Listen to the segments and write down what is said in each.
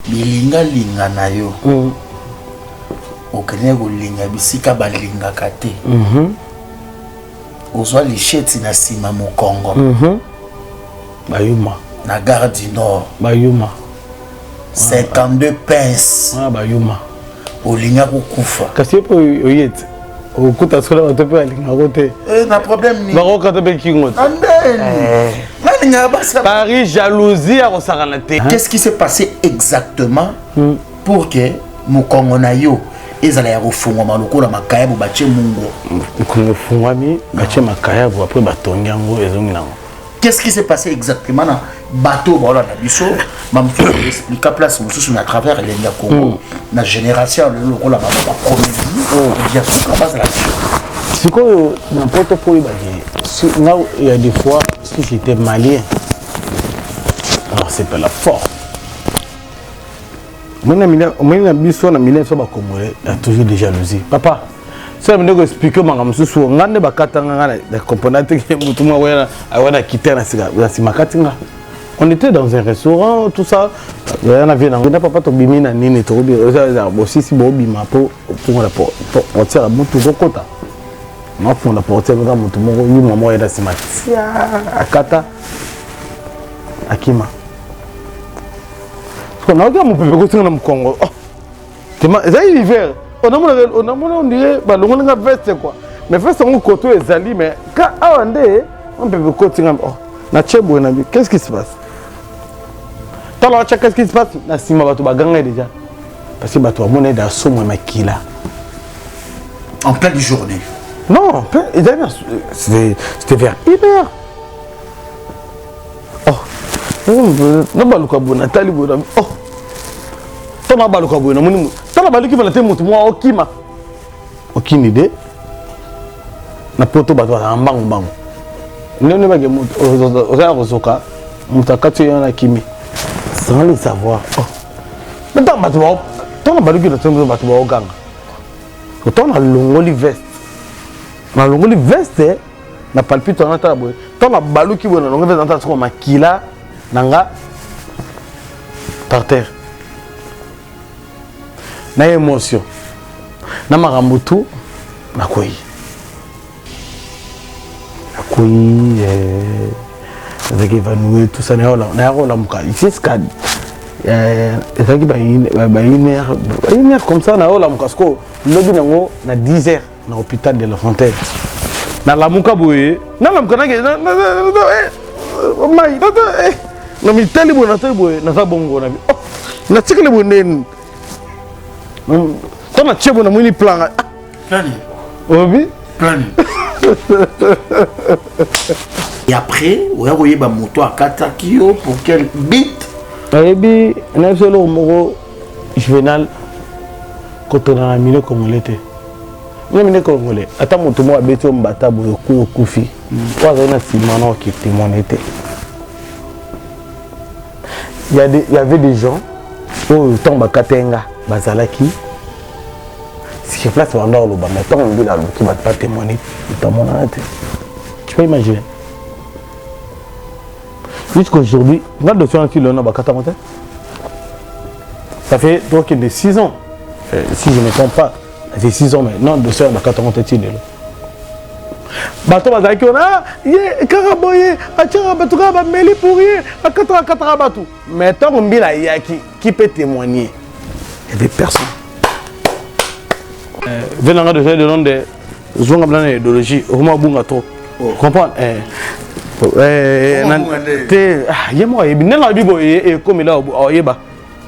bilinga linga na yo okene kolinga bisika balinga kate ozwa licheti na sima mokongo bayuma na gare du nord bayuma 52 pinces bayuma olinga kokufa kasi epo oyete okuta sola bato pe alinga kote na problème ni bakokata pe kingo Paris jalousie à Rosarana. Qu'est-ce qui s'est passé exactement pour que mokongo na yo ezala ya kofungwa maloko la makaya bo bache mungo ko fungwami bache makaya bo après batongi yango ezongi nango. Qu'est-ce qui s'est passé exactement na bateau voilà na biso mam faut expliquer place mususu na travers les Congo na génération le loko la ba comédie bien sûr base là. C'est quoi n'importe quoi il y a des fois si j'étais malien alors c'est pas la force. Moi na biso na milien so ba congolais il y a toujours des jalousies. Papa ça me doit expliquer manga mususu ngande bakata ngana la componente que mutuma wana quitter na sika na simakatinga. On était dans un restaurant tout ça il y en avait dans papa to bimina nini to bi aussi si bo bima pour la pour on tire à mutu kokota. Non pour la porter dans mutu moko yi maman ya simatia akata akima. On a mon peuple côté dans Congo. Oh. Tema ça hiver. On a dirait ba longo nga veste quoi. Mais veste on côté ezali mais quand awande on peut côté oh. Na chebo na bi qu'est-ce qui se passe? Tala qu'est-ce qui se passe? Na sima bato baganga déjà. Parce que bato amone da somo makila. En pleine journée. Non, c'était vers hiver. Oh. Non baluka bona tali bona. Oh. Toma baluka bona muni. Tala baluki bana te mutu mwa okima. Aucune idée. Na poto bato ba mbangu. Ne ba ge mutu oza rozoka. Mutakati yana kimi. Sans le savoir. Oh. Maintenant bato ba toma baluki na tembo bato ba oganga. Autant na longoli veste. Na longoli veste na palpite na tala boy. Toma baluki bona longoli veste na tala makila nanga par terre. Na émotion na marambutu na koi avec évanouir tout ça na rola muka ici scad ezaki ba une heure comme ça na rola muka sko lobi nango na 10 heures na hôpital de la Fontaine na la muka boye na la muka na mai na mitali bona boye na bongo na na tikele bonen Tona chebo na muni plan. Plani. Obi? Plani. Et après, on a envoyé ma moto à Katakio pour quel bit? Ebi, na solo moko juvenal quand on a un milieu congolais. Le milieu congolais. Ata moto mo abeti o mbata boyo ku kufi. Kwa zana simana qui témoignaient. Il y avait des gens au temps Katenga bazalaki si je place pendant le bas maintenant on dit là qui va pas témoigner dans mon âge. Tu peux imaginer jusqu'aujourd'hui on a de faire un kilo na bakata monter ça fait donc de 6 ans si je ne me trompe pas ça fait 6 ans maintenant de faire bakata monter tilo bato bazalaki on a ye karaboye atira batuka ba meli pourri à 4 bato maintenant on dit là qui peut témoigner. Il y avait personne. Venant de faire le nom de Zonga Blanc idéologie, au moins bon trop. Comprends? Yemo yebi nela bibo e comme là oyeba.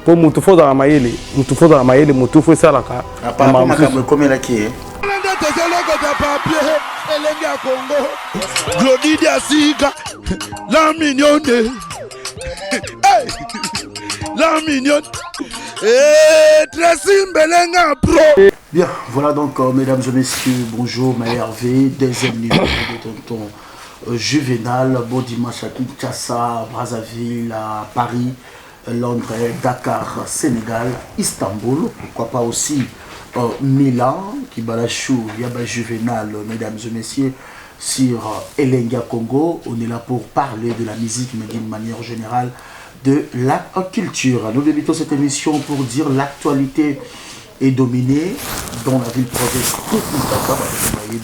Pour mutu fo dans la maïle, mutu fo dans la maïle, mutu fo ça là ka. Apparemment makambo comme là qui est. Glodidia Sika, la mignonne. La mignonne. Bien, voilà donc, mesdames et messieurs, bonjour, ma Hervé, deuxième numéro de tonton Juvénal, bon dimanche à Kinshasa, Brazzaville, à Paris, Londres, Dakar, Sénégal, Istanbul, pourquoi pas aussi Milan, Kibalachou, Yaba Juvénal, mesdames et messieurs, sur Elenga Congo. On est là pour parler de la musique, mais d'une manière générale, de la culture. Nous débutons cette émission pour dire l'actualité est dominée dans la ville-province de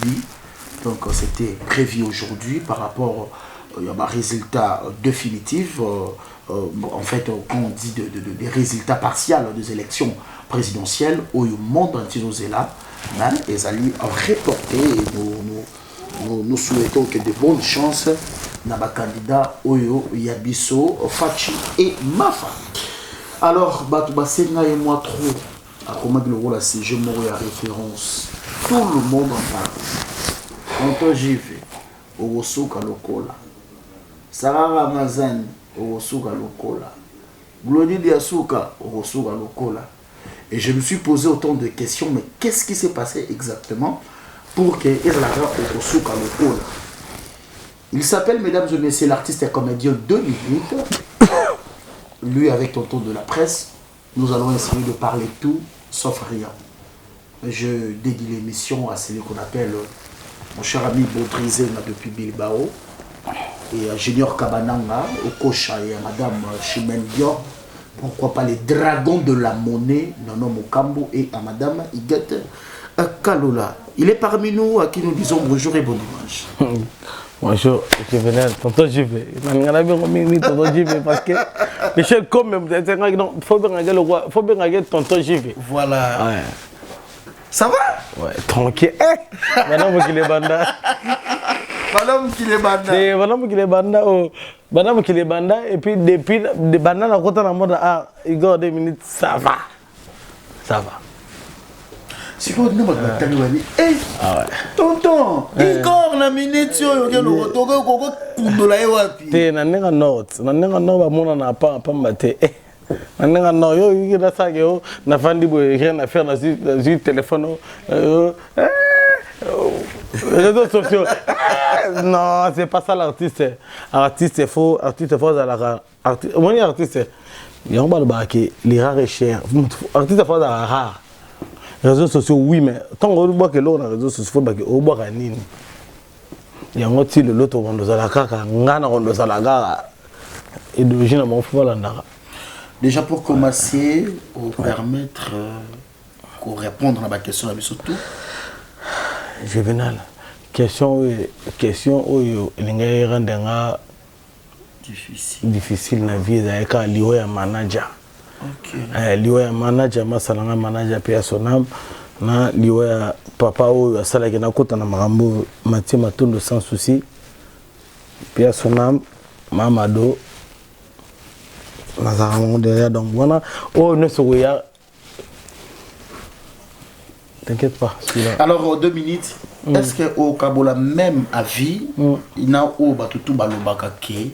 donc c'était prévu aujourd'hui par rapport à un résultat définitif. En fait, quand on dit des résultats partiels des élections présidentielles, où le monde entier nous est là, les alliés reportés et nous souhaitons que de bonnes chances dans les candidats Oyo, Yabiso, Fachi et Mafa. Alors, Batoubasenga et moi trop, à comment le rôle à CG Moro à référence, tout le monde en parle. Quand j'y vais, au Soka Lokola, Sarah Ramazan, au Soka Lokola, Glody Diasuka, au Soka Lokola. Et je me suis posé autant de questions, mais qu'est-ce qui s'est passé exactement pour que Ezalaga au Soka Lokola? Il s'appelle, mesdames et messieurs, l'artiste et comédien 2 minutes. Lui, avec tonton de la presse, nous allons essayer de parler tout sauf rien. Je dédie l'émission à celui qu'on appelle mon cher ami Baudrisé depuis Bilbao et à Junior Kabananga, au Kocha et à Madame Chimène Dior. Pourquoi pas les dragons de la monnaie, Nono Mokambo et à Madame Iguette Kalola. Il est parmi nous à qui nous disons bonjour et bon dimanche. Bonjour, je venais, tonton j'y vais. Tonton j'y vais parce que les choses comme même, il faut bien regarder le roi, il faut bien regarder tonton j'y vais. Voilà. Ouais. Ça va? Ouais, tranquille. Maintenant, vous qui les bandas. Madame qui les banda. Madame qui les banda, madame qui les banda, et puis depuis les bandas, à côté de la mode, ah, il y a 2 minutes, ça va. Ça va. Si vous ne m'avez pas dit, tonton, Igor na minute yo yo lo togo koko kundola ewapi. Te na nenga note ba mona na pa mbate. Na nenga no yo yira sa yo na fandi bo rien à faire na sur téléphone. Réseaux sociaux. Non, c'est pas ça l'artiste. Artiste faut à la artiste. Mon artiste. Il y a un bal qui les rares et cher. Artiste faut à la rare. Réseaux sociaux, oui, mais tant qu'on voit que l'on a réseaux sociaux, il faut que il y a un autre style, l'autre, on doit la caca, on doit la gare, et de l'origine, on faut la nara. Déjà, pour commencer, pour permettre qu'on réponde à ma question, mais surtout. Juvenal, question, il y a un difficile dans la vie, il y a un manager. Okay. Liwa ya manager masalanga manager pia sonam na liwa ya papa oyo asalaki na kota na makambo Mathieu Matondo sans souci pia sonam Mamado nazara mon derrière donc voilà oh ne soya t'inquiète pas alors 2 minutes est-ce que au Kabola même avis il n'a au batutu balobaka ke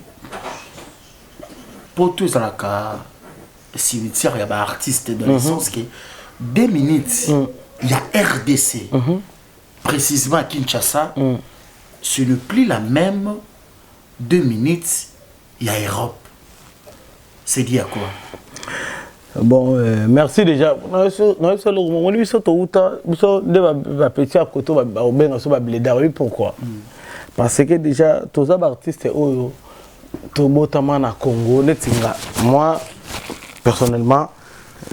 pour tous la ka cimetière, il y a des artistes dans le sens que 2 minutes, il y a RDC, précisément à Kinshasa, ce n'est plus la même 2 minutes, il y a Europe. C'est dit à quoi? Bon, merci déjà. Pourquoi? Parce que déjà, tous les artistes, Congo, moi, personnellement,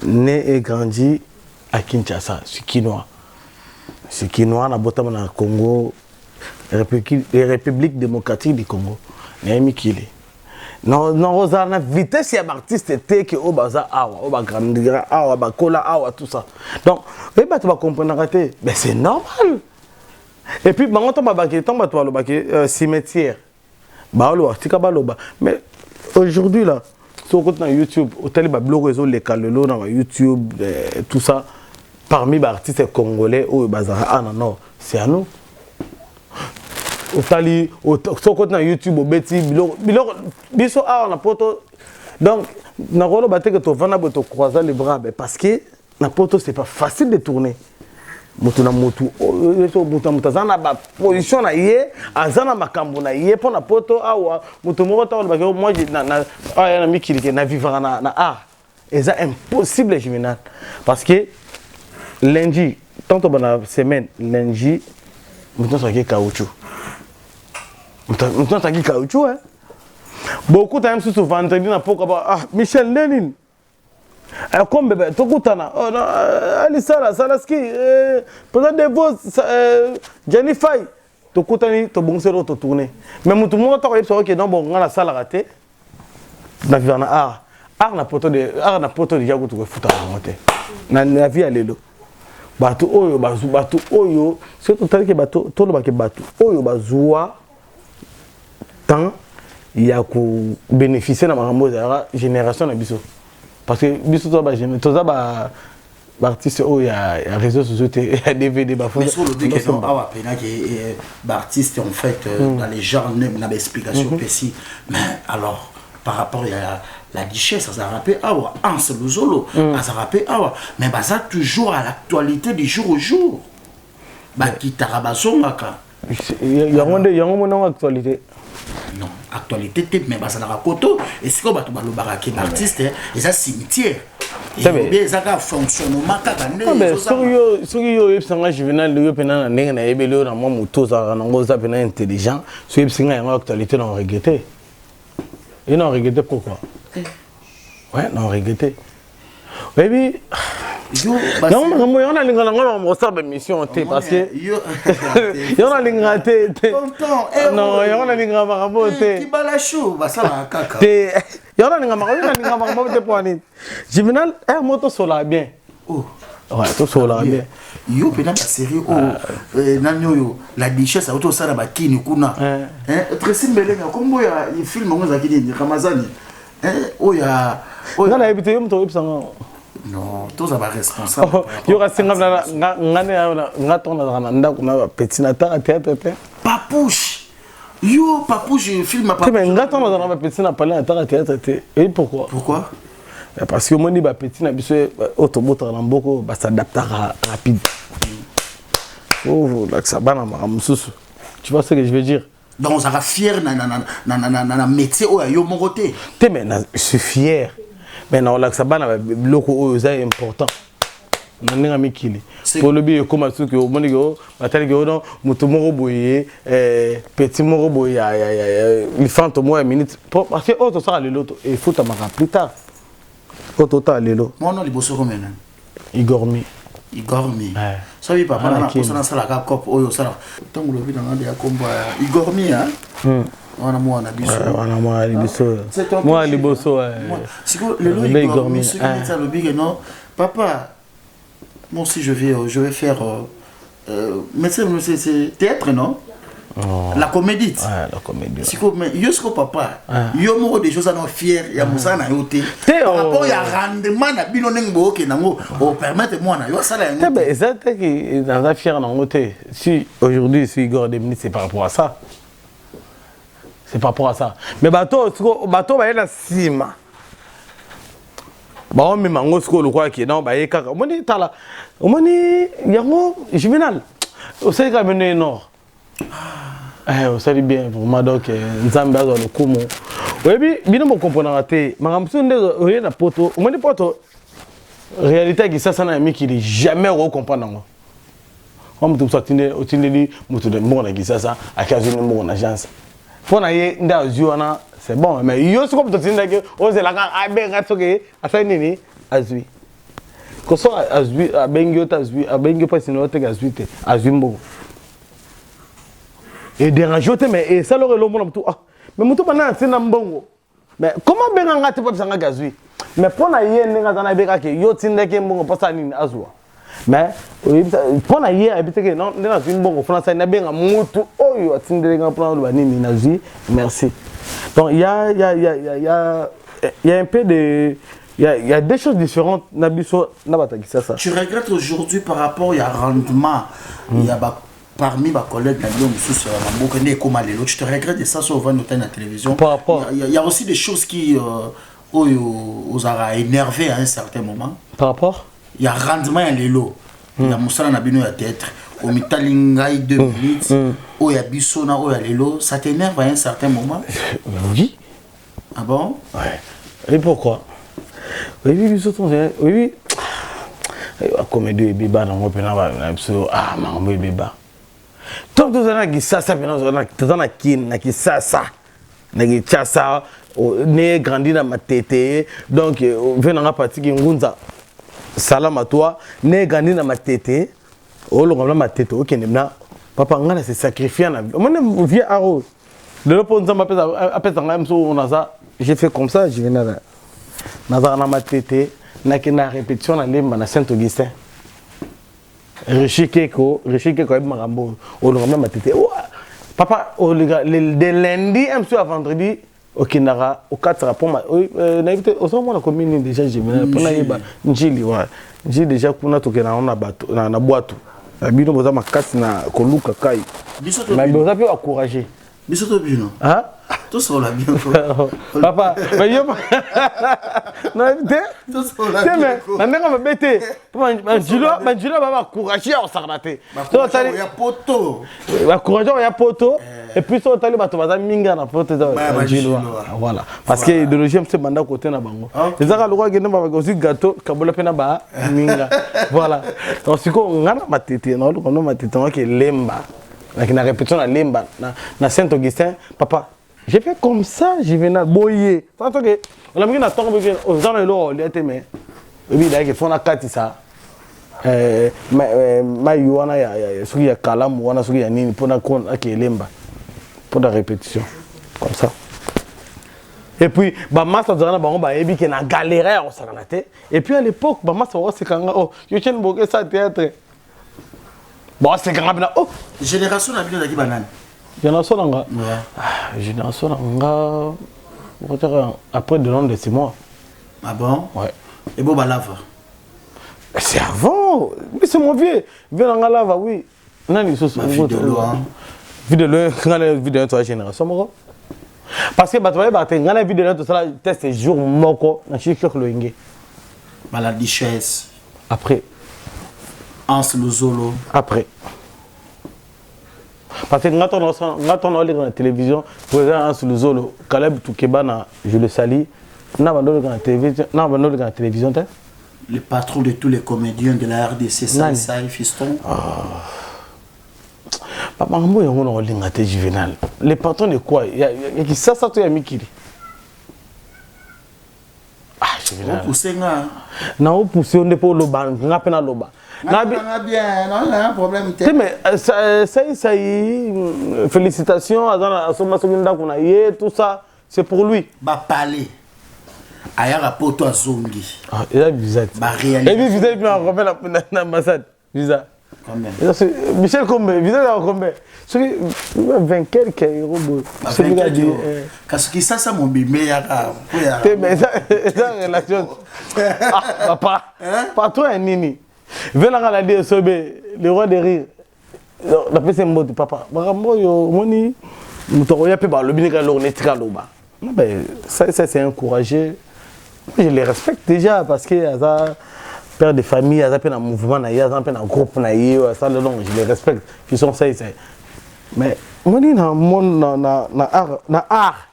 né et grandi à Kinshasa, je suis quinois. Je suis quinois, na botam na Congo, République démocratique du Congo. Némi Kili. Non, na vitesse ya artiste était que au baza awa, au bagrandir awa, bakola awa tout ça. Donc, tu vas comprendre que c'est normal. Et puis, bango to babaki, to bato lo baki cimetière. Ba lo tika ba lo ba. Mais aujourd'hui là, sur YouTube, au télé, blog réseau, les calelo, dans YouTube, tout ça, parmi les artistes congolais, ah non, c'est à nous. Au tali, sur YouTube, au bêtis, biso, ah, on a poto. Donc, na rolo batte que tu vas te croiser les bras, parce que na poto, c'est pas facile de tourner. Mutuna mutu, mutazana ba position na ye, azana makambo na ye pour na poto awa, mutu moko ta ba moi na na mikili na vivre na art. Et ça impossible Juvenal parce que lundi, tant que la semaine lundi, mutu ça qui caoutchouc. Mutu ça qui caoutchouc hein. beaucoup de temps souvent vendredi na pourquoi ah Michel Lénine comme bébé tokutana oh non ali sala ski pendant des voix Jenny Fay tokutani to bonsero to tourner mais mutu mo to ko que non bon ngala sala raté na vivre na art na poto de jago to futa monter na vie alelo batu oyo c'est tout que batu to ba ke batu oyo bazua tant il y a ko bénéficier na makambo za génération na biso parce que biso to ba jamais to za ba artiste oh il y a réseaux sociaux il y a DVD ba mais sur le dit que non awa pena que artiste en fait dans les genres n'a pas explication précis mais alors par rapport à la duchesse ça rappelle awa Anse Luzolo ça rappelle awa mais bah ça toujours à l'actualité du jour au jour bah qui tarabazongaka il y a mon actualité non actualité mais bah ça n'a pas koto et c'est comme bah le baraki artiste et ça cimetière et ça ka fonctionnement kaka ndé soki yo sanga juvenal yo pena na ndenge na ebelo na mo moto za na ngoza pena intelligent so singa ya actualité na regretter et non regretter pourquoi ouais non regretter baby non mais on a lingala ngala mo sa ba mission té parce que yo na lingala té non yo na lingala makambo té ki bala chou ba sala kaka té yo na lingala makambo té poani juvenal moto sola bien oh ouais to sola bien yo pena ba série nanyo yo la duchesse auto sala ba kini kuna Tracy Mbelenga kombo ya film ngo za kini Ramazani oya ngala ebité yo mto ebisanga non tous aba responsable yo ka singa ngane nga tona na ndako na petit na théâtre papouche yo papouche film papouche mais nga tona na petit na parler na théâtre et pourquoi parce que moni ba petit na biso automoteur na mboko ba s'adapter rapide oh là que ça bana mamususu tu vois ce que je veux dire donc ça va fier na métier o yo mongoté mais je suis fier mais non là que ça bana loko o c'est important nanga mikili pour le bien comme ça que au moni go batali go non mutu moko boye petit moko boye ya il fantôme moi minute parce que auto ça le loto et faut t'amara plus tard auto ta lelo mon nom liboso komena Igormi ça oui papa na ko sana sala ka cop oyo sala tangu lo vida ngande ya komba Igormi wana mwana biso moi liboso siko lelo Igormi ça le big non papa moi aussi je vais faire mais c'est théâtre non la comédie la comédie siko mais yosko papa yo moko des choses à non fier ya musana yote par rapport ya rendement na bino nengo ke nango o permettre moi na yo sala yango mais ça que dans la fier nango te si aujourd'hui si Igor Demni c'est par rapport à ça mais bato ba na sima ba on me mango sko lo kwa ki non ba yeka omoni tala omoni yango juvenal o sai ka beno nord on sait bien vraiment donc nzambe azo le kumo webi bino mo comprendre raté makamso ndezo oye na poto omoni poto réalité qui ça na mi qui est jamais recomprendre ngo on tout ça tinde otindeli mutu de mbona ki ça akazi ni mbona agence pona ye nda zuana c'est bon mais yo ce comme tinde que oze la ka abenga soke asa nini azui ko so azui abengyo ta azui abengyo pas sino te azui te azui mbo et déranger mais et ça leur le tout mais mutu bana c'est na mbongo mais comment benga ngati pa sanga gazui mais pona ye ninga zana beka ke yo tindeke mbongo pasa nini azwa mais pona ye abiteke non na zui mbongo fona sa na benga mutu oyo atindele nga pona lo nini na zui merci donc il y a un peu de il y a des choses différentes nabiso na bataki ça tu regrettes aujourd'hui par rapport il y a rendement il y a parmi mes collègues, tu te regrettes de ça sur la télévision. Il y a aussi des choses qui ont énervé à un certain moment. Par rapport il y a rendement à l'élo. Il y a Moussala Nabino à tête. Au Mitalingaï 2 minutes. Il y a Bissona, il y a l'élo. Ça t'énerve à un certain moment? Oui. Ah bon? Ouais. Et pourquoi? Oui, oui. Comme deux bébés dans mon pénal, ah, maman, bébé. Tant que tu as ça, ça vient dans qui ça. nagi Tchassa né grandi na Matete donc venanga parti ki ngunza salam à toi né grandi na Matete olonga Matete okendemna papa ngana se sacrifier na mon vie aro de l'opposant m'appelle on a ça j'ai fait comme ça je venais na Matete na répétition na lemba na Saint-Augustin Richike ko marambo olonga Matete papa de lundi à vendredi au Kinara au 4 pour ma n'invité au moment la commune déjà je venais pour na yeba njili wa njili déjà kuna tokena on na bato na boîte bino boza makasi na koluka kai mais boza pe encourager biso to bino hein tout ça là bien papa mais yo non tout ça là bien mais ndanga mabete manjilo baba encourager au sarnate to tali ya poto encourager ya poto et puis so tali bato baza minga na poto za manjilo voilà parce que idéologie c'est banda côté na bango ezaka lokwa kende baba aussi gâteau kabola pena ba minga voilà donc siko ngana matete na lokwa no matete ngaki lemba na répétition na lemba na Saint-Augustin papa j'ai fait comme ça, je venais à boyer. Ça fait que on a mis na tombe que aux gens là il était mais et puis là que font na kati ça ma yuana ya suki ya kalamu wana suki ya nini pour na kon akelemba pour la répétition comme ça. Et puis ba massa zana bango ba ebi que na galérer au sakanate et puis à l'époque ba massa wa sekanga oh yo chen boke ça théâtre. Bon c'est quand même oh génération na bino na ki banane. Génération Nanga. Génération Nanga. Après de nom de 6 mois. Ah bon? Ouais. Et bon, bah lava. C'est avant. Mais c'est mon vieux. Vieux Nanga lava, oui. Non, il se vidéo. Vidéo, quand la vidéo de la génération. Parce que bah tu vois, bah t'es la vidéo de ça, test jour moko, na chic le ingé. Bah la duchesse. Après. Ans le Zolo. Après. Parce que quand on a la télévision, président sur le Zolo, Caleb Toukebana, je le salue. N'a pas de télévision. Le patron de tous les comédiens de la RDC, ça fiston. Papa, moi, on a un juvénal. Les patrons de quoi? Il y a qui ça, tu as mis qui? Ah, juvénal. Non, on pousse, on n'est pas au loba, on n'a pas au loba. Bien, non, il y a un problème. Mais ça félicitations à son masculin qu'on a eu, tout ça, c'est pour lui. Bah, parler. Aya poto à Zongi. Ah, il a visa. Bah, réalité. Et puis, visa, il m'a remis l'ambassade. Visa. Combien? Michel Combé, visa, il a combien? Celui 20 quelques euros. Celui qui a dit. Parce que ça, mon bébé, il y a. Mais ça, relation. Ah, papa. Pas toi, Nini. Venez à la DSOB, le roi des rires. La personne est morte, papa. Ça, c'est encouragé. Je les respecte déjà parce que ça père de famille, ça fait un mouvement, ça fait un groupe, ça je les respecte. Ils sont ça. Mais moi, dans mon art,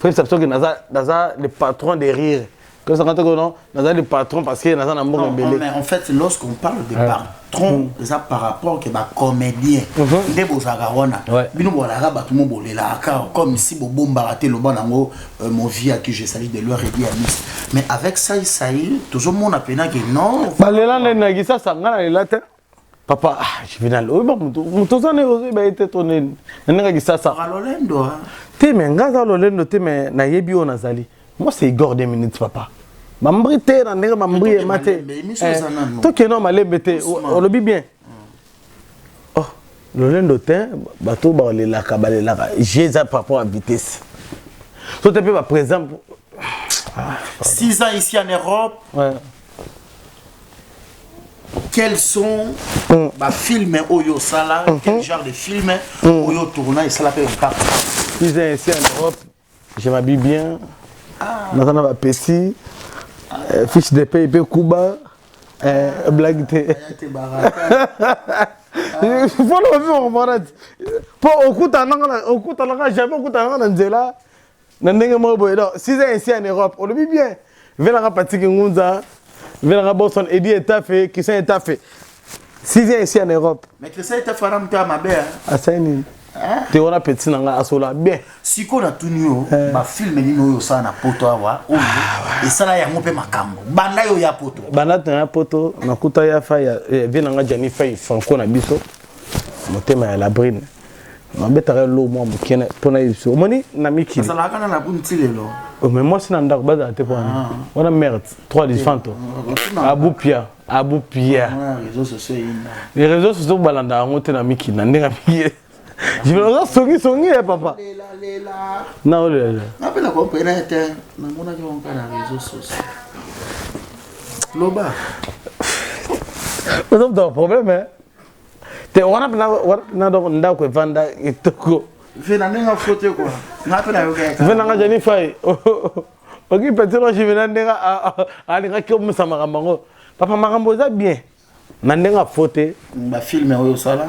il faut que le patron des rires. Que ça quand on a des patrons parce que dans un amour embellé. Mais en fait lorsqu'on parle de patron ça par rapport que ba comédien des beaux agawana bino bola ba tout monde bolela comme si bo bomba raté le bon nango mon vie à qui je salue de leur aider à Nice mais avec ça toujours mon appena que non balela na ngisa sangana lela te papa je viens là oui muto zane aussi ba été toné nanga ngisa ça Lolendo te mais ngaza Lolendo te mais na yebi ona zali. Moi, c'est Igor 2 minutes, papa. Mambrité, mambré, maté. Toi qui es non, malé, bêté. On le dit bien. Oh, le lendemain, bateau, les laka, les laka. J'ai ça par rapport à vitesse. Toi, tu peux, par exemple. 6 ans ici en Europe. Ouais. Quels sont les films Oyo Sala? Quel genre de films Oyo Tourna et Sala fait un cap? 6 ans ici en Europe. Je m'habille bien. Maintenant, on va petit, fiche de paye, Kuba, blague. Il faut le vivre en malade. Pour au coup, jamais au coup, là. 6 ans ici en Europe, on le vit bien. Venez à Patrick Ngunza, venez à Boston, Eddie est fait, qui sont fait. 6 ans ici en Europe. Mais que ça est fait à ma belle. À Saini. te wana petit nanga asola bien siko na tunio ba film nino yo sana poto awa oyo esala yango pe makambo banda yo ya poto banda ya poto nakuta ya fa ya vinanga jani fa franco na biso motema ya labrine mabetaka lo mwa mokene pona biso omoni na mikili sala kana na buntilelo mais moi c'est nanda baza te pona wana merde 3 difanto abupia les réseaux sociaux balanda ngote na mikili na ndenga mikili je vais songi papa non le appelle ko pe na te na mona ki on kana réseaux sociaux loba pas de problème hein te wana na do nda ko vanda itoko vena nenga fote quoi na pe na yo ka vena nga jani fai oki petero je vena ndenga ali nga ko musama mango papa makambo za bien na ndenga fote ba film oyo sala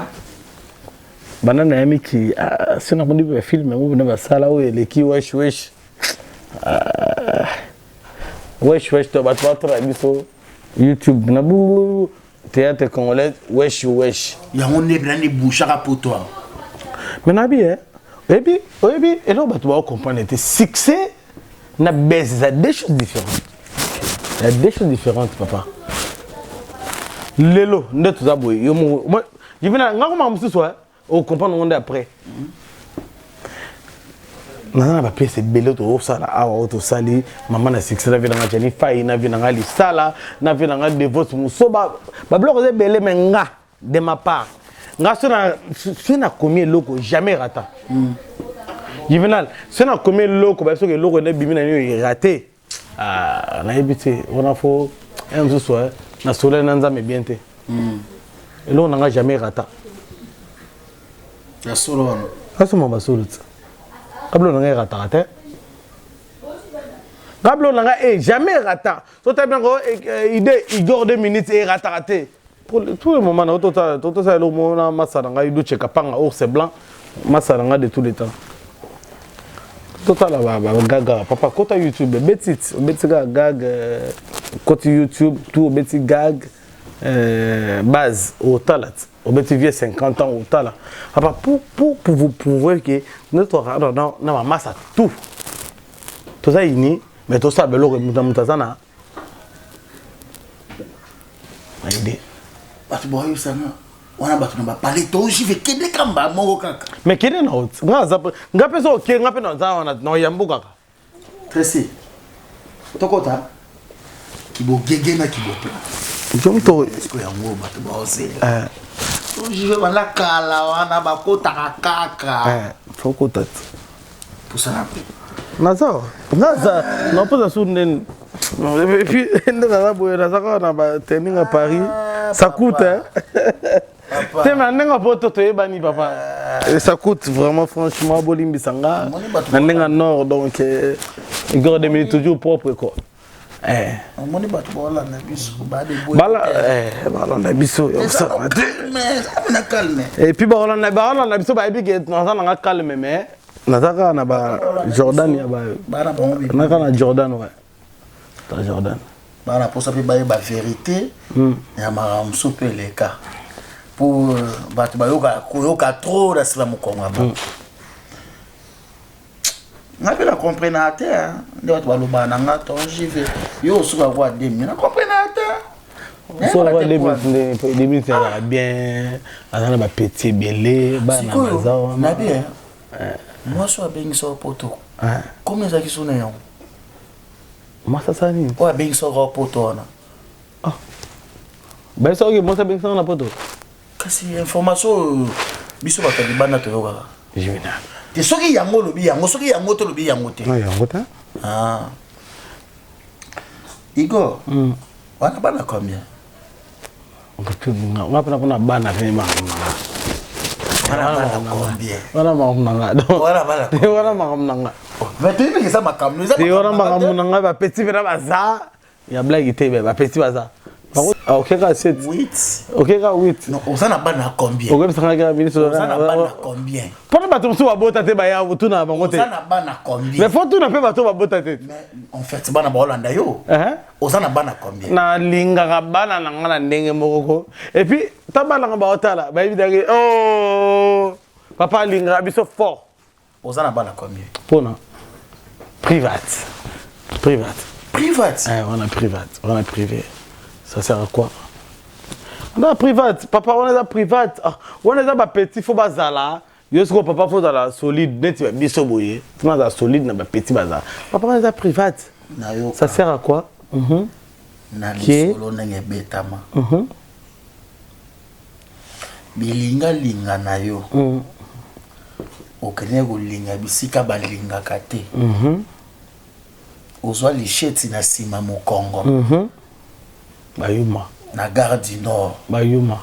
banana ya miki sina kundi ba film ngo na sala oyo leki wesh to batwatra biso YouTube na bu théâtre congolais wesh yango ne brandi bouchaka pour toi mais na bien et là tu vas comprendre tes succès na baisse ça deux choses différentes papa lelo ndetu za boy yo moi je viens ngako ma musu so au comprendre monde après nana ba pièce belé to sala awa to sali maman na succès na vina ngani fai na vina ngali sala na vina ngali devote muso ba bloc ze belé menga de ma part nga sona commis loko jamais rata Juvenal sona commis loko ba so que loko ne bimina ni raté na ebité on a faux un ce soir na soleil nanza me bien te et là on n'a jamais rata la solo aso mama solo kablo na ngai rata te kablo na ngai jamais rata to ta bien ko idée igor 2 minutes et rata te pour tout le moment na to ça le mona masala ngai do cheka panga ours blanc masala de tous les temps total ba gaga papa kota YouTube betit gag côté YouTube tout betit gag base au talat au betit vieux 50 ans au talat papa pour vous prouver que notre non na massa tout ça ini mais tout ça belo mutazana aide batu boyo sana wana batu na parler to jive kede kamba moko kaka mais kede na hot nga peso ke nga pe na za wana no yambuka ka Tracy tokota kibo gege na kibo jomto esko yango batu bose to jive bala kala wana bakota kaka tokota pour ça naza na posa sunden et puis ndeza boye na saka na ba training à Paris ça coûte hein te manenga poto to ebani papa ça coûte vraiment franchement bolimbi sanga nanenga nord donc igor 2 minutes toujours propre quoi moni batu bola na biso ba de boy bala na biso ça mais na calme et puis bala na biso ba ebike na calme mais nazaka na ba Jordan ya ba bana bon bi na Jordan ouais ta Jordan bana pour ça pe ba vérité ya maram soupe les cas pour batu ba yoka trop la sala mokonga ba ngape la comprendre ate ndio watu baloba na ngato jive yo suka kwa demi na comprendre ate so la kwa demi c'est bien azana ba petit belé ba na mazawa na bien moi so abengi so poto comme ça qui sont néant moi ça ça ni o abengi so poto na ba so que moi ça bengi so na poto kasi information biso ba tabi bana to yoka jimina te soki yango lobi yango soki yango to lobi yango te yango ta Igor wana bana combien on va prendre bana vraiment Voilà mais tu veux ça ma caméra ça ma ba petit vera baza ya blague te ba petit baza OK ka 7 8 OK ka 8 non on s'en a bana combien OK ça ka ministre on s'en a bana combien pour ba to so bota te ba ya tu na bango te on s'en a bana combien mais faut tu na pe ba to ba bota te mais en fait bana ba Hollande yo on s'en a bana combien na linga ka bana na ngana ndenge moko et puis ta bana ba otala ba evidage Papa linga biso fort. Aux en a combien? Pona. Private. Private. On a private. On a privé. Ça sert à quoi? On a private. Papa, on a private. On a pas petit, faut bazala. Yo ce papa faut la solide, net biso boye. Tu m'as solide na ba petit bazar. Papa, on a private. Ça sert à quoi? Na lisolo nenge betama. Bilinga linga na yo. Okene go linga bisika ba linga kate. Ozwa licheti na sima mokongo. Bayuma. Na gare du Nord. Bayuma.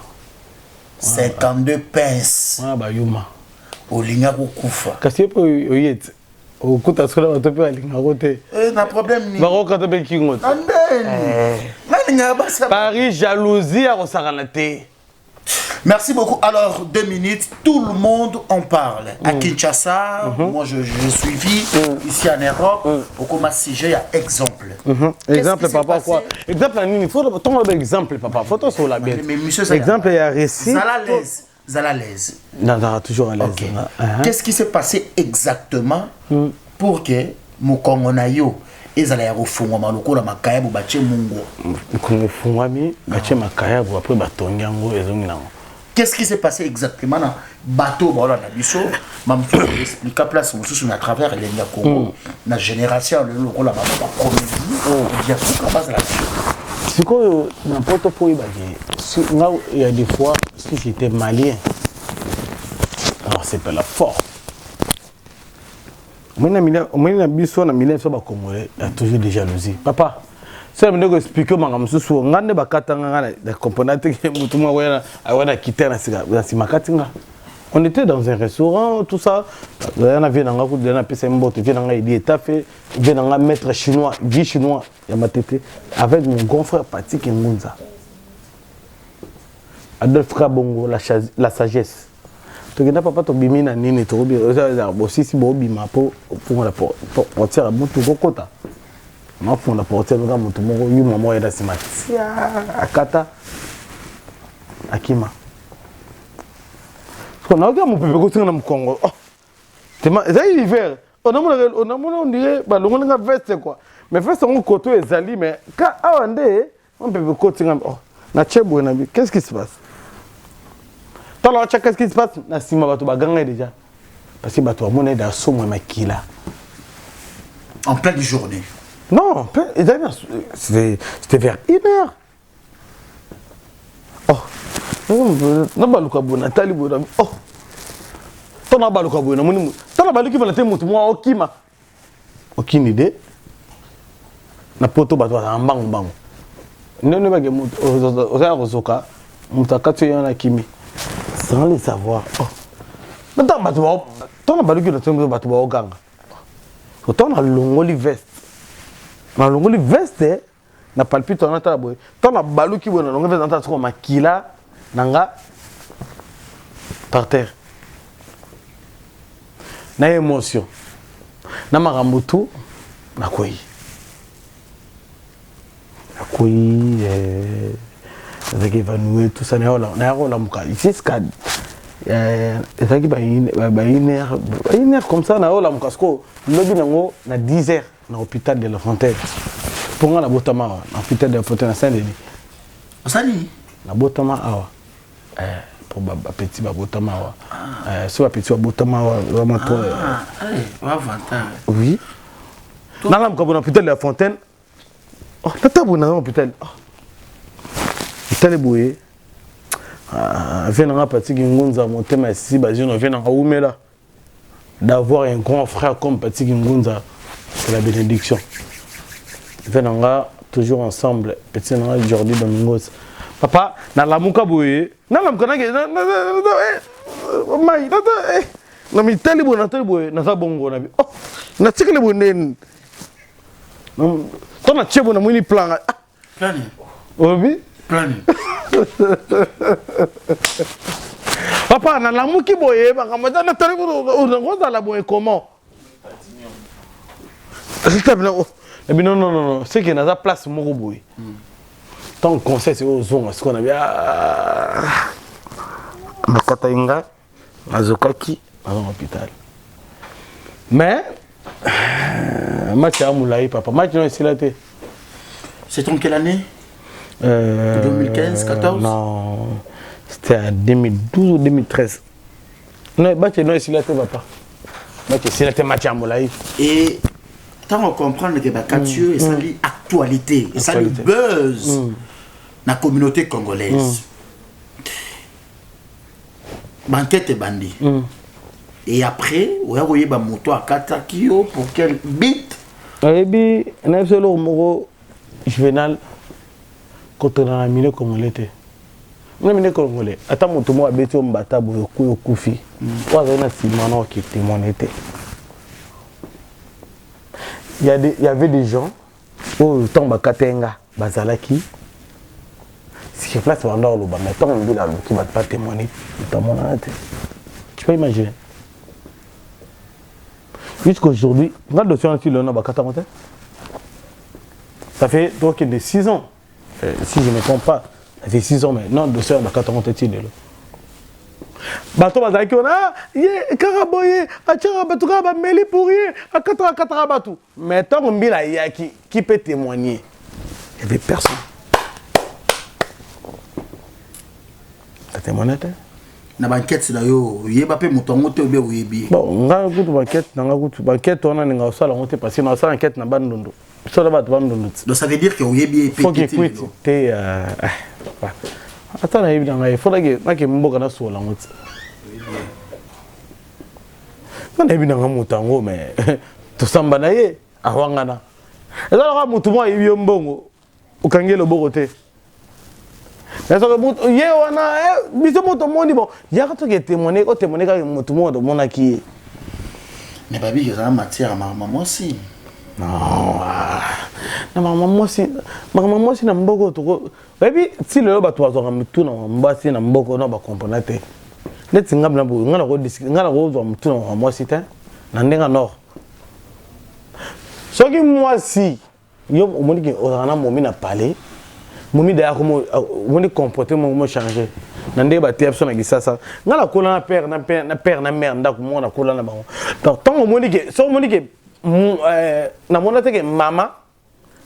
52 pinces. Bayuma. Olinga kukufa. Kasi po oyete. Okuta sola watope alinga kote. Na problème ni. Baro kata be kingo. Paris jalousie à Rosaranate. Merci beaucoup. Alors, 2 minutes, tout le monde en parle. À Kinshasa, moi je suivi ici en Europe. Pour comment sujet, il y a exemple. Exemple, papa, quoi? Exemple, il faut ton exemple, papa. Photo sur la bête. Exemple, il y a récit. Zalalaise. Non, toujours à l'aise. Okay. Qu'est-ce qui s'est passé exactement pour que Mokongonayo ezala ya kofungwa lokola makaya bo bache mungo? Kofungwa mi bache makaya bo après batongi yango ezongi nango. Qu'est-ce qui s'est passé exactement dans bateau voilà na biso mam faut expliquer place mususu na travers les Congo na génération le lokola ba comédie il y a tout à base là. C'est quoi n'importe quoi il y a des fois si j'étais malien. Alors c'est pas la force. Moi, il y a toujours des jalousies. Papa, si je vais expliquer, je on était dans un restaurant, tout ça. Il y a un maître chinois, guide chinois, avec mon grand frère Patrick Ngunza. Adolphe Kabongo, la sagesse. Tu n'as pas de bimina nini to bi aussi si bo bima po pour la portière mutu kokota ma pour la portière nga mutu moko yu mama ya simati akata akima ko na ga mu pepe ko tinga na mkongo tema za hiver on a dirait ba longo nga veste quoi mais veste on koto ezali mais ka awande on pepe ko tinga na chebo na bi qu'est-ce qui se passe? Qu'est-ce qui se passe? Déjà. Parce que en pleine journée. Non, c'était vers 1h. Oh. Aucune idée. Na poto bato en bang. Non, kimi. Sans les savoir. Oh. Ton a balu qui le bateau au gang. Ton a longoli veste. Na longoli veste, na palpite en atabo. Ton a balu qui bonne longue veste en atabo makila nanga par terre. Na émotion. Na marambutu na koi. Na koi avec évanoui tout ça na la muka ici scad ezaki ba une heure comme ça na la muka sko lobi nango na 10h na hôpital de la Fontaine pour nga na botama na hôpital de la Fontaine à Saint-Denis osani na botama awa pour ba petit ba botama awa so ba petit ba botama awa vraiment toi va vantar oui na la muka na hôpital de la Fontaine oh tata bona na hôpital Taliboué, venant à Patrick Ngunza, mon thème est si basé, on vient à Oumela. D'avoir un grand frère comme Patrick Ngunza, c'est la bénédiction. Venant toujours ensemble, petit Jordi Domingos. Papa, na la muka boué, na la muka na mi talibou na taliboué, na sa bongo na bi. Oh, na tiki le bonen. Ton na tchebo na muni plan. Plan. Obi? Papa, na la muki boye, na la boye comment? Non, c'est qu'il y a la place moko boye. Tant conseil c'est aux hommes, ce qu'on a bien. Makatainga, azokaki à l'hôpital. Mais match à Moulaï, papa. Match non ici là. C'est en quelle année 2015, 14? Non, c'était en 2012 ou 2013. Non, match non ici là, papa. Match ici là, match à Moulaï. Et tant on comprend que Bakatio, c'est l'actualité, et ça le buzz dans la communauté congolaise. Banquette et bandit. Et après, on a eu un moto à Katakio pour quel bit? Et puis, on a vu le mot juvénal quand on a mis le Congolais. On a mis le Congolais. Attends, mon tomo a bêté au mbata pour le koufi. On a vu un simano qui témoignait. Il y avait des gens où tombe Katenga, Bazalaki. Si je place pendant le bas, mais tant on dit là, qui va pas témoigner, notamment dans la tête. Tu peux imaginer. Jusqu'aujourd'hui, regarde le dossier de l'honneur Bakatamante. Ça fait donc de 6 ans. Si je ne me trompe pas, ça fait 6 ans maintenant, le dossier de Bakatamante est là. Bato bazaki on a ye karaboye achara batuka ba meli pour rien à 4 batou. Mais tant on bila yaki qui peut témoigner. Il y avait personne. Ça témoigne. Na banquette c'est d'ailleurs yeba pe mutongo te obe oyebi. Bon, nga kutu banquette on a nga osala ngote parce que na osala enquête na bandondo. So la ba bandondo. Donc ça veut dire que oyebi pe te attends na yebi nga il faut que mboka na so la ngote. Na yebi nga mutango mais to samba na ye awangana. Ezala ka mutu mo yebi mbongo ukangelo bokote. Parce que hier on a biso moto moni bon yaka to ke témoigner ko témoigner ka moto mo do mona ki mais babi que ça matière maman aussi non na maman aussi na mboko to babi si le ba to azo mutu na mbasi na mboko no ba comprendre te net ngabla bo ngana ko discuter ngana ko zo mutu na maman aussi te na ndenga nord soki moi si yo omoni ke ozana momi na parler Momi d'ailleurs comment on est comporté comment changer. Nandé ba TF na gisasa. Ngala kola na père na mère nda ko na kola na bango. Donc tant on dit que so on dit que na mona te que maman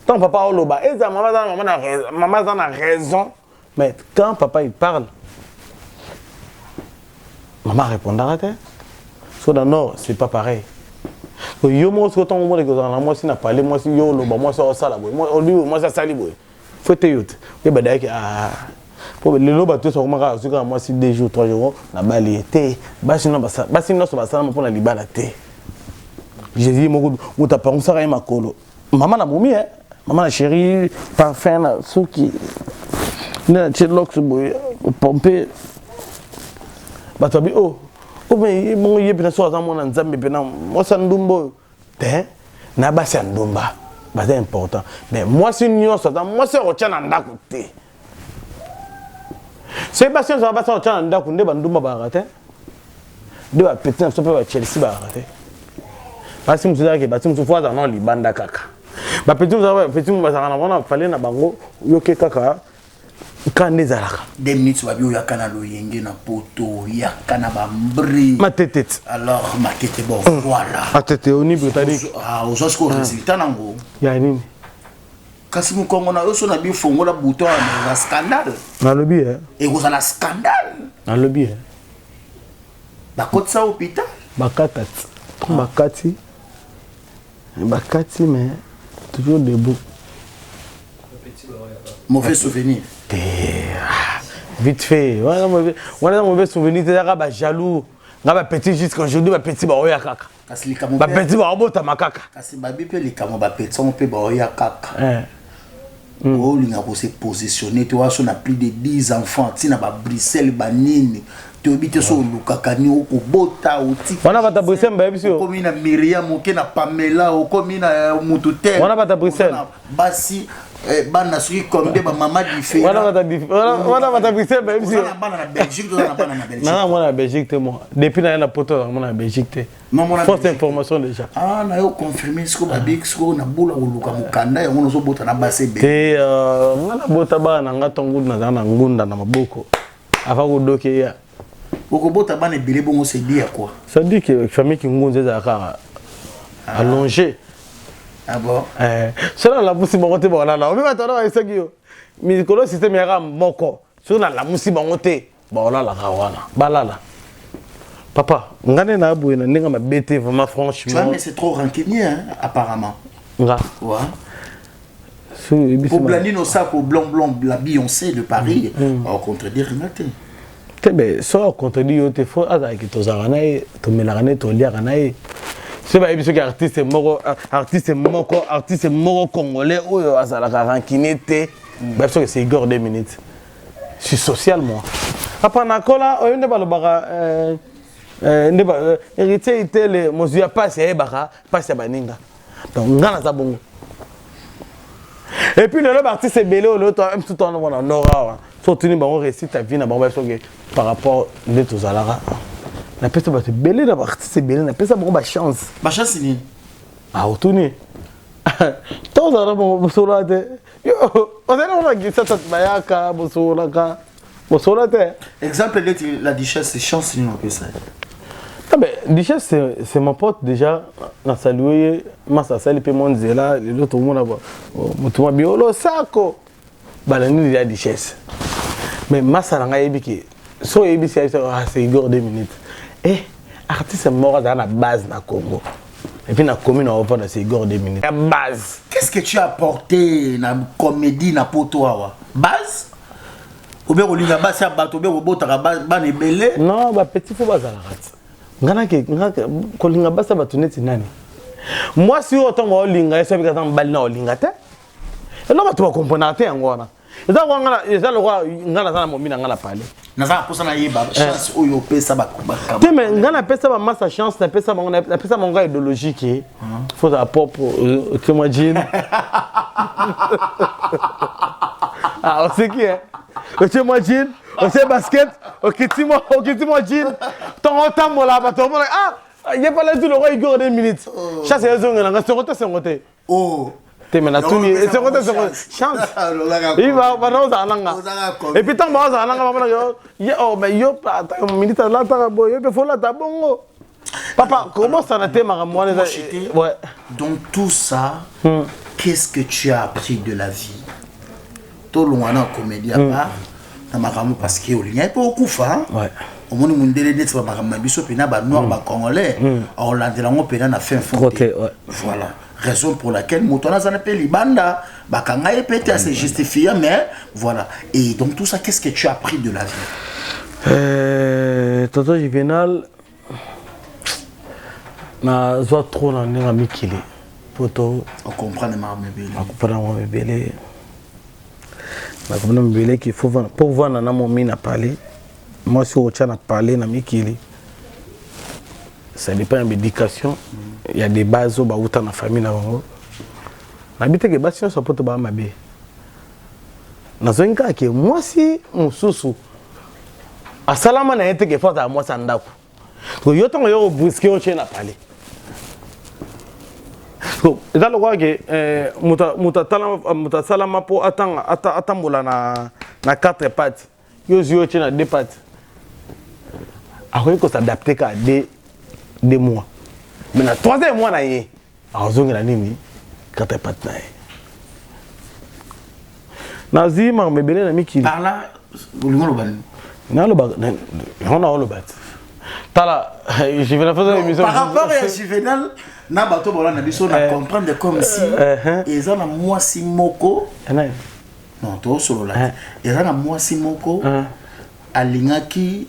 tant papa oloba et ça maman a raison mais quand papa il parle maman répondra te. So dans nord c'est pas pareil. So yo mo so tant on dit que moi si na parler moi si yo oloba moi ça sala boy. Moi ça sali boy. Faut te yot. Et bah d'ailleurs pour le loba tout ça comment ka moi si 2 jours 3 jours na bali té basino so basana pour na libala té. J'ai dit mon ta pas on ça ma makolo. Maman na momi hein. Maman na chérie parfum na souki. Na chelox boy pomper. Ba tabi oh mais mon yebina so za mona nzambe bena mo sa ndumbo té na basi ndumba. C'est important. Mais moi, c'est une nuance. Moi, c'est retient en d'accouter. C'est pas si on va pas retient en d'accouter, bandouma baraté. De la petite, ça peut être Chelsea baraté. Parce que nous avons que nous fois dans les bandes kaka. Ba petit nous avons petit nous avons fallait na bango yoke kaka. Quand les alaka. 2 minutes va bien yakana lo yenge na poto yakana ba mbri. Ma tête. Alors ma tête bon voilà. Ma tête au niveau britannique. Ah aux autres résultats nango. Ya nini? Kasi mu Congo na yoso na bi fongo la bouton na scandale. Na lobby hein. Et vous la scandale. Na lobby hein. Ba côté ça hôpital. Bakatati. Bakati mais toujours debout. Mauvais souvenir. Vite fait. On a un mauvais souvenir. Tu es jaloux. Tu es petit jusqu'aujourd'hui. Tu es petit. Tu es petit. Tu es makaka. Oh, il a se positionner. Tu vois, on a plus de 10 enfants. Tu as Bruxelles, Banine. Tu habites sur le Kakani, au Bota, au Tika. On a pas ta Bruxelles, comme il y a Myriam, au Pamela, comme il y a Moutoutel. On a pas ta Bruxelles. Bassi. Bana suri comme des maman du fait. Voilà ta Bruxelles même si. Bana na Belgique, na Belgique. Non, moi na Belgique moi. Depuis na poto moi na Belgique. Fausse information déjà. Ah na yo confirmer ce que babik ce que na bula uluka mukanda ya ngono so bota na basebe. Te ngana bota bana ngatongu na ngunda na maboko. Afa kudoke ya. okobota bana belé bongo c'est dit à quoi? Ça dit que famille qui ngonze za ka allongé. Ah bon? Cela la musi bangote bona la. Obi batana ba isaki yo. Mi kolo système ya moko. Sur la musi bangote. Bona la kawana. Balala. Papa, ngane na boye na ninga mabete vraiment franchement. Tu vois mais c'est trop rancunier hein apparemment. Nga. Ouais. Pour Blandino ça pour blanc la Beyoncé de Paris, on contredire Renate. Tebe so contredire te faut azaki to zarana e to melagane to liagana e. C'est pas émission artiste moko congolais oyo azalaka rancunier te. Bah que c'est Igor 2 minutes. Je suis social moi. Apa na kola oyo nde balobaka héritier itele mozuya passe e baka passe baninga. Donc ngana za bongo. Et puis le artiste est belé au l'autre même tout en on aura surtout ni bon récit ta vie na bon par rapport de tous alara. La peste va te belé la artiste belé na peste bon ba chance. Ba chance ni. Ah autourner. Tous alara bon solade. Yo, on est là qui ça bayaka bon solaka. Bon solade. Exemple la duchesse c'est chance ni on peut ça. Ah ben, Duchesse, c'est mon pote déjà. Dans salué, Massa Sali Monzela, l'autre monde là-bas. Moutouma Biolo, Sako. Balani de la Duchesse. Mais Massa Langa Ebiki, so Ebiki, c'est Igor 2 minutes. Eh, artiste mort dans la base na Congo. Et puis, dans la commune, on va c'est Igor 2 minutes. La base. Qu'est-ce que tu as apporté dans la comédie na Potoa? Base? Ou bien, on lui a base à bateau, ou bien, on a base non, bah, petit faut base à la rate. Ngana kolinga basa batuneti nani moi si autant mo linga eso bika tan balina olinga te no ba to comprendre te ngona eza ngana eza lo ngana sana mo mina ngana pale naza posa na yeba chance oyo pesa ba te mais ngana pesa ba massa chance na pesa ba na pesa monga idéologique faut à propre que moi jean ah on sait qui est que moi jean on sait basket ok timo jean ton temps là ba to ah il y a pas là tout le roi Igor 2 minutes chasse les ongles nga c'est côté oh te mena tout ni c'est côté chance il va non ça nanga et puis tant ba ça nanga ba yo oh mais yo pas minute là ta boy yo faut là ta bongo papa comment ça n'a été ma moi ouais donc tout ça qu'est-ce que tu as appris de la vie tout le monde en comédie à part na makamu parce que il y a pas beaucoup fa ouais au monde mundele net ba makamu biso pena ba noir ba congolais on landela ngo pena na fin fond voilà raison pour laquelle motona za na pe libanda ba kanga e pété à se justifier mais voilà et donc tout ça qu'est-ce que tu as appris de la vie Toto Juvenal na zo trop na nga mikili poto on comprend mebele on comprend mebele na comme mebele qu'il faut pour voir na mon mina parler moi si on tient à parler na mikili ça dépend de l'éducation il y a des bases au bauta na famille na bango na bité que basi so poto ba mabe na zonka ke moi si mususu asalama na yete ke fota moi sandako ko yoto yo busque on tient à parler ko eza lo kwa ke muta salama po atambola na 4 pattes yo zio tient na 2 pattes ako s'adapter ka 2 mois mais na 3e mois na ye azongela nini 4 pattes na ye nazi ma mebele na mikili par là bolingo lo bani na lo ba on a lo bat tala je vais la faire émission par rapport à Juvenal na bato bola na biso na comprendre comme si eza na mwasi moko non to solo la eza na mwasi moko alingaki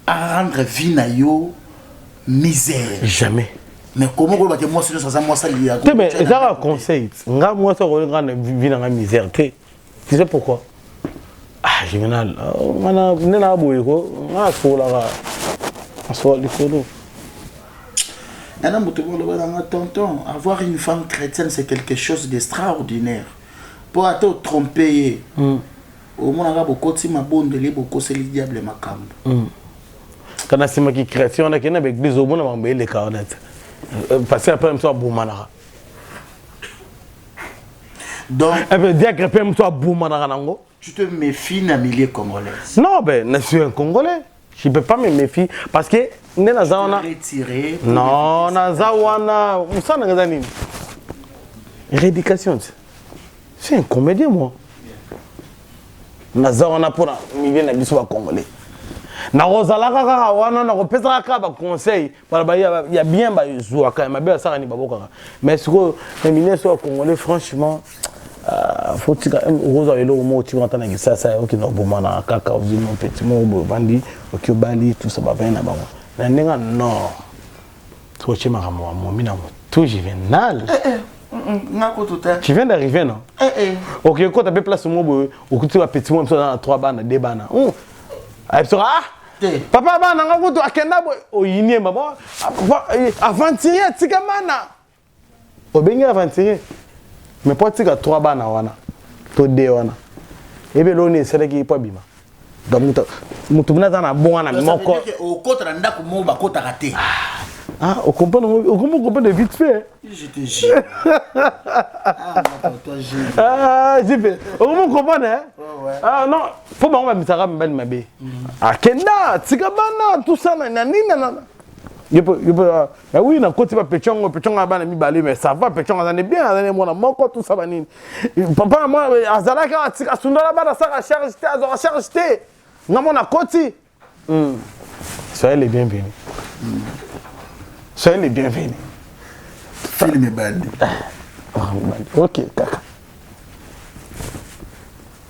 à rendre vie na yo misère jamais mais comment ko ba ke mwasi ça mwasi liya te mais eza un conseil nga mwasi ko nga vie na misère te tu sais pourquoi ah Juvenal ngana nena boye ko nga sola ga so likolo tonton, avoir une femme chrétienne, c'est quelque chose d'extraordinaire. Pour être trompé, au moins, on a beaucoup de bonnes de beaucoup c'est le diable ma cambe. Quand on a une chrétien, on a une église au monde, on a les carottes. Parce que après, on a un Donc, dire que toi bouma dans nango. Tu te méfies d'un milieu congolais. Non, ben, je suis un Congolais. Je ne peux pas me méfier parce que retiré. Non, Nazawana, où ça n'a pas rééducation. C'est un comédien, moi. Nazawana pour un milieu congolais. Narozalaka wana na kopesa ka ba conseil il y a bien ba zuwa ka ma be ça ni baboka mais ce que les ministres congolais franchement faut que roza elo mo tu entends na ça OK no boma na kaka obino petit mo bandi OK bali tout ça ba na ba na nenga non to chema kama mo mina mo tout juvénal tu viens d'arriver non OK quand tu as place mo bo OK tu vas petit mo dans 3 bana 2 bana papa bana ngakutu akenda bo oyini mama aventurier tika mana obengi aventurier mais pas tika 3 bana wana to de wana ebe loni seleki po bima donc mutu binaza na bon wana moko okota na ndako mo bakota raté on comprend de vite fait je te jure j'ai fait on comprend hein non faut pas on va mitara mbali mabe akenda tika bana tout ça na nina oui na koti ba pechongo bana mibale mais ça va pechongo ça n'est bien ça n'est mona moko tout ça banini papa moi azalaka tika sundala bana ça charge te azora charge te ngamona koti soyez les bienvenus soyez les bienvenus film bandi OK kaka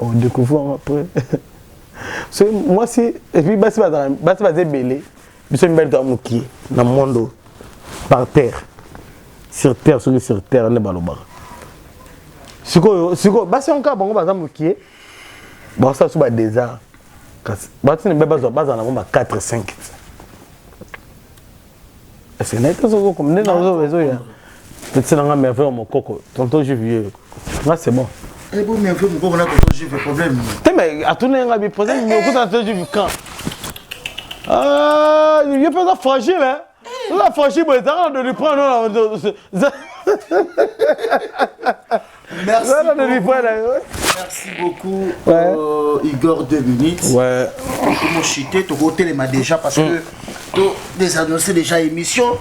on découvre après c'est moi si et puis basi belé biso mbele to amuki na mondo par terre sur terre ne baloba siko basi onka bango bazamuki ba ça so ba déjà kasi basi ne baza na ngoma 4 5 c'est net zo comme ne na zo bezo ya peut-être na ngama faire mon coco tonton je vieux là c'est bon et bon mais fait mon coco na tonton je vieux problème mais à tout nga bi poser mais ko tonton je vieux quand il est pas fragile hein la fragile bon ça de lui prendre merci beaucoup Igor 2 minutes ouais comment chiter ton côté les m'a déjà parce que des annoncé déjà émission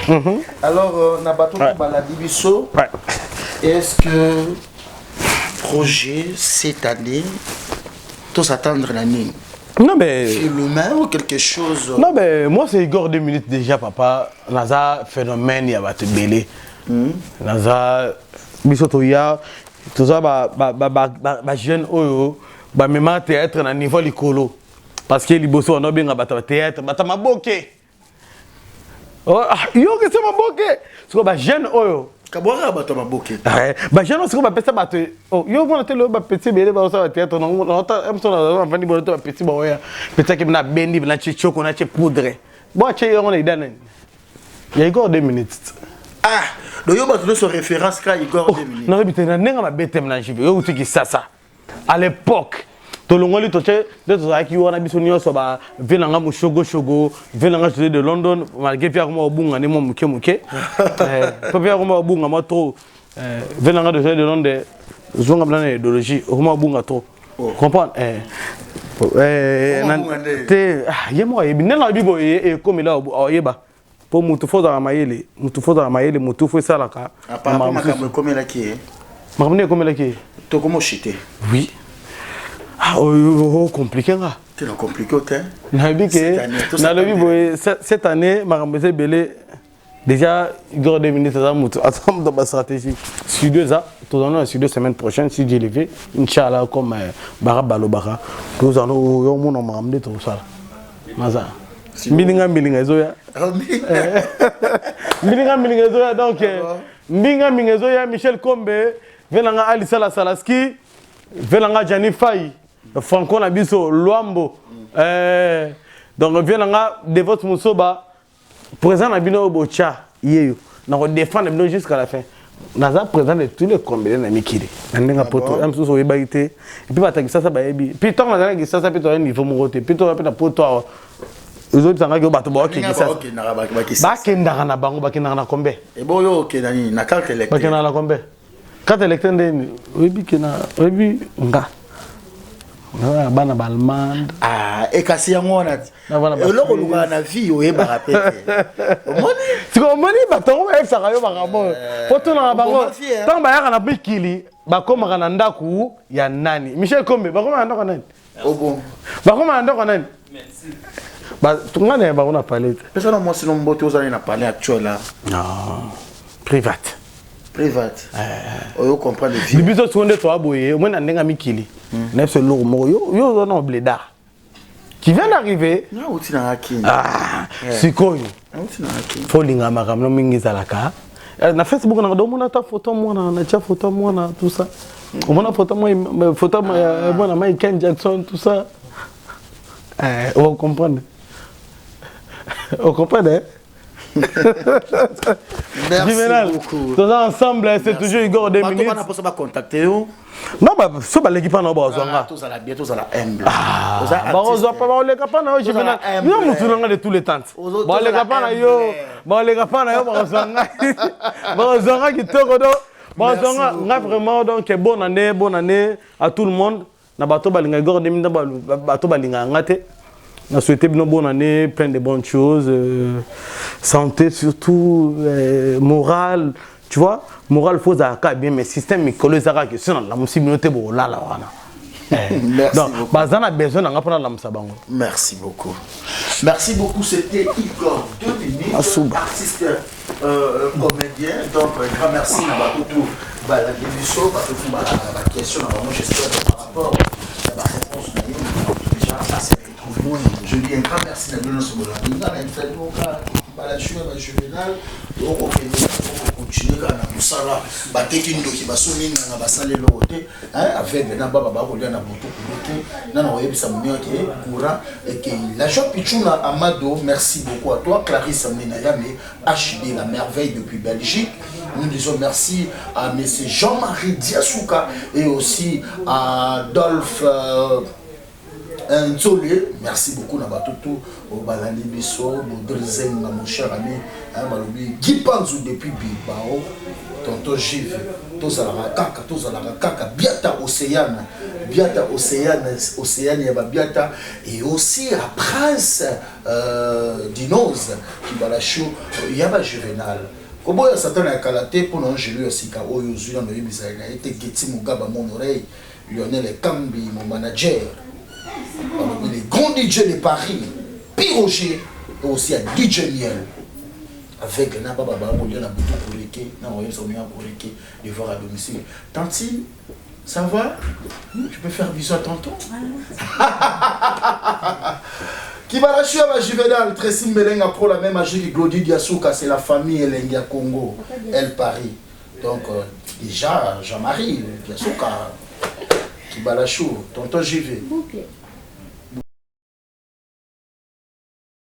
alors na bateau baladi biso est-ce que projet cette année tous s'attendre l'année non mais l'humain ou quelque chose non mais moi c'est Igor 2 minutes déjà papa naza phénomène ya batu belé naza biso to ya tout ça ba jeune oyo ba même théâtre na niveau likolo parce que liboso on a bien ba théâtre ba maboke yo que c'est maboke so ba jeune oyo kabora ba maboke ba jeune so ba pesa ba to yo vona telo ba petit belé ba ça théâtre non on va ni ba petit ba oya peut-être que na bendi na chichoko na che poudre bo che yo on est dans il y a Igor 2 minutes donc yo ba to so référence ka Igor 2 minutes non bité na nenga mabetem na jive yo utiki sasa à l'époque to longoli to che de to aki wana biso nyonso ba venanga mu shogo venanga de London malgré pia ko obunga ni mo muke to pia ko obunga mo trop venanga de London zonga bana idéologie ko obunga trop comprendre te yemo yebi nela bibo e comme là oyeba pour mutu fo dans mayele mutu fo salaka apparemment makambo comme là qui est makambo comme là qui est to comment chiter oui compliqué là c'est compliqué autant cette année makambo belé déjà Igor 2 minutes ça mutu attends dans ma stratégie sur 2 ans tout dans sur 2 semaines prochaines si Dieu le veut inchallah comme barabalo nous allons yo mon makambo tout ça maza Milinga ezoya. Milinga ezoya donc Milinga ezoya Michel Kombe, venanga Ali Salaski, venanga Jani Faye, Franco Nabiso Luambo. Donc venanga Devot Musoba, présent na bino Bocha yeyo. Na ko défendre bino jusqu'à la fin. Naza présent de tous les combien na mikili. Ndenga poto am so yebaité et puis bataki ça ba yebi. Puis tant na ngi ça puis to niveau mo côté. Puis to na poto les autres sont là bato ba na bango bakendaka na bango bakendaka na kombe et bon yo ke nani na calque électrique bakendaka na kombe Quand électeur ndeni, oyebi kena, oyebi nga. Na bana balmande. Ah, et kasi yango na. Eloko luka na vie oyeba rapete. Omoni? Siko moni batongo ba efsaka yo bakabo. Poto na bango. Tant ba yaka na bikili, bakoma na ndaku ya nani? Michel Kombe, bakoma na ndaku nani? Obo. Bakoma na ndaku nani? Merci. Ba tungane ba on a parlé. Personne moi sinon mbote ozali na parler actuel là. Non. Private. Private. Oyo comprendre le vie. Bibiso sonde to aboye, moi na ndenga mikili. Na ce lourd mo yo no bleda. Qui vient d'arriver. Na uti na haki. Ah, sikoyo. Na uti na haki. Folinga makamno mingi zalaka. Na Facebook na do mona ta photo mona na cha photo mona tout ça. On a photo moi na Michael Jackson tout ça. On comprend. On comprend hein? Merci beaucoup. Tous ensemble, c'est toujours Igor 2 minutes. On a pas contacter yo. Non, bah, so ba l'équipe na ba zonga. Tous à la bien, tous à la humble. Ba ozo pa ba le kapa na Juvenal. Yo mutu nga de tous les temps. Ba le kapa na yo, ba le kapa na yo ba zonga. Ba zonga ki toko do. Ba zonga nga vraiment donc bonne année à tout le monde. Na bato balinga Igor 2 minutes bato balinga ngate. On a souhaité une bonne année, plein de bonnes choses, santé surtout, morale, tu vois, morale faut ça bien, mais système écolo ça que sinon la musique bon là là Merci beaucoup. Bazana besoin d'apprendre la musique bango. Merci beaucoup. Merci beaucoup, c'était Igor 2 minutes, artiste comédien, donc grand merci à tout la démission, la question, j'espère par rapport à la réponse déjà ça c'est je dis un grand merci à nous sur la Juvenal donc on continue à musala bateki ndoki basoni na basale lote avec na baba bakolia na moto kulote na oyebisa munyo ke courant et que la joie Pichuna Amado, merci beaucoup à toi Clarisse Amenayame HD la merveille depuis Belgique. Nous disons merci à monsieur Jean-Marie Diasuka et aussi à Adolphe Nzolé, merci beaucoup na batutu au Balani Bisso, Boudrizen, mon cher ami, Guy Panzou depuis Bilbao, tonton Giv, tous à la kaka, Biata Océane, Yaba Biata, et aussi à Prince Dinoz, qui va la chou, Yaba Juvenal. Comment il s'attend à Kalaté pour non gérer aussi car au Yosu, on a eu bizarre, il a été Getty Mugaba, mon oreille, Lionel Kambi, mon manager. Les grands DJ de Paris, Piroger et aussi à DJ Miel. Avec le Nababa, on a beaucoup pour l'équipe, on a pour l'équipe de voir à domicile. Tantine, ça va? Tu peux faire bisous à tonton? Qui va lâcher à la Juvenal, Tracy Melenga pour la même magie que Glody Diasuka, c'est la famille Elenga Congo, elle Paris. Donc déjà, Jean-Marie Diasuka. Balachou, tonton JV.